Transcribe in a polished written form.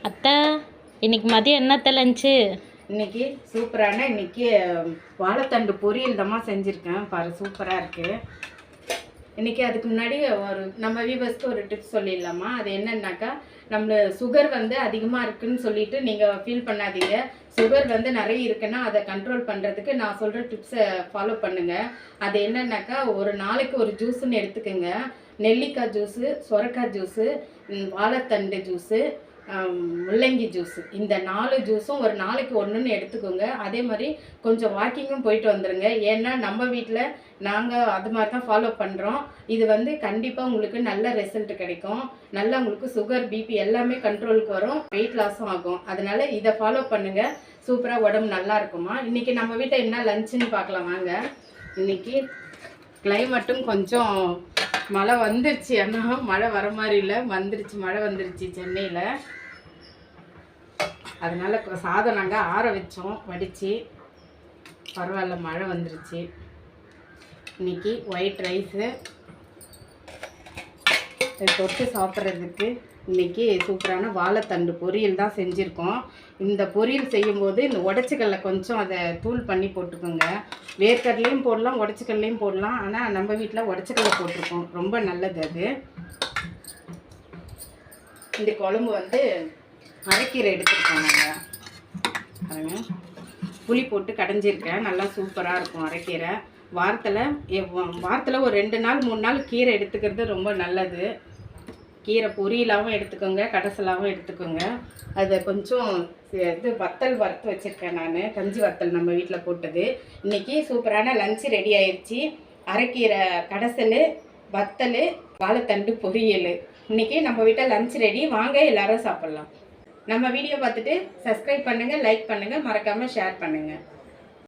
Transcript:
அத்தை, இன்னைக்கு மதியம் என்னத்த லஞ்சு? இன்னைக்கு சூப்பரான வாழைத்தண்டு பொரியல் தான் செஞ்சுருக்கேன். பாரு, சூப்பராக இருக்குது. இன்றைக்கி அதுக்கு முன்னாடி நம்ம வீவர்ஸ்க்கு ஒரு டிப்ஸ் சொல்லிடலாமா? அது என்னன்னாக்கா, நம்ம சுகர் அதிகமாக இருக்குதுன்னு சொல்லிட்டு நீங்கள் ஃபீல் பண்ணாதீங்க. சுகர் நிறைய இருக்குன்னா அதை கண்ட்ரோல் பண்ணுறதுக்கு நான் சொல்கிற டிப்ஸை ஃபாலோ பண்ணுங்கள். அது என்னன்னாக்கா, ஒரு நாளைக்கு ஒரு ஜூஸுன்னு எடுத்துக்கோங்க. நெல்லிக்காய் ஜூஸு, சொரக்காய் ஜூஸு, வாழைத்தண்டு ஜூஸு, முள்ளங்கி ஜூஸு, இந்த 4 ஜூஸும் ஒரு நாளைக்கு ஒன்றுன்னு எடுத்துக்கோங்க. அதே மாதிரி கொஞ்சம் வாக்கிங்கும் போயிட்டு வந்துடுங்க. ஏன்னா நம்ம வீட்டில் நாங்கள் அது மாதிரி தான் ஃபாலோ பண்ணுறோம். இது கண்டிப்பாக உங்களுக்கு நல்ல ரிசல்ட் கிடைக்கும். நல்லா உங்களுக்கு சுகர், பிபி எல்லாமே கண்ட்ரோலுக்கு வரும். வெயிட் லாஸும் ஆகும். அதனால் இதை ஃபாலோ பண்ணுங்கள். சூப்பராக உடம்பு நல்லா இருக்குமா. இன்றைக்கி நம்ம வீட்டில் என்ன லஞ்சுன்னு பார்க்கலாம் வாங்க. இன்றைக்கி கிளைமேட்டும் கொஞ்சம் மழை வந்துருச்சு. ஆனால் மழை வர மாதிரி இல்லை, மழை வந்துருச்சு சென்னையில். அதனால் சாதம் நாங்கள் ஆற வச்சோம், வடித்து. பரவாயில்ல, மழை வந்துருச்சு. இன்றைக்கி ஒயிட் ரைஸு தொட்டு சாப்பிட்றதுக்கு இன்றைக்கி சூப்பரான வாழைத்தண்டு பொரியல் தான் செஞ்சுருக்கோம். இந்த பொரியல் செய்யும்போது இந்த உடச்சிக்கல்ல கொஞ்சம் அதை தூள் பண்ணி போட்டுக்கோங்க. வேர்க்கடலையும் போடலாம், உடச்சிக்கல்லையும் போடலாம். ஆனால் நம்ம வீட்டில் உடச்சிக்கல்ல போட்டிருக்கோம், ரொம்ப நல்லது அது. இந்த குழம்பு அரைக்கீரை எடுத்துருக்கோம் நாங்கள். பாருங்க, புளி போட்டு கடைஞ்சிருக்கேன். நல்லா சூப்பராக இருக்கும் அரைக்கீரை. வாரத்தில் ஒரு 2 நாள் 3 நாள் கீரை எடுத்துக்கிறது ரொம்ப நல்லது. கீரை பொரியலாகவும் எடுத்துக்கோங்க, கடைசலாகவும் எடுத்துக்கோங்க. அதை கொஞ்சம் வத்தல் வறுத்து வச்சுருக்கேன் நான், கஞ்சி வத்தல் நம்ம வீட்டில் போட்டது. இன்றைக்கி சூப்பரான லஞ்சு ரெடி ஆயிடுச்சு. அரைக்கீரை கடைசல், வத்தல், வாழைத்தண்டு பொரியல். இன்றைக்கி நம்ம வீட்டில் லஞ்ச் ரெடி. வாங்க எல்லோரும் சாப்பிட்லாம். நம்ம வீடியோ பார்த்துட்டு சப்ஸ்கிரைப் பண்ணுங்கள், லைக் பண்ணுங்கள், மறக்காமல் ஷேர் பண்ணுங்கள்.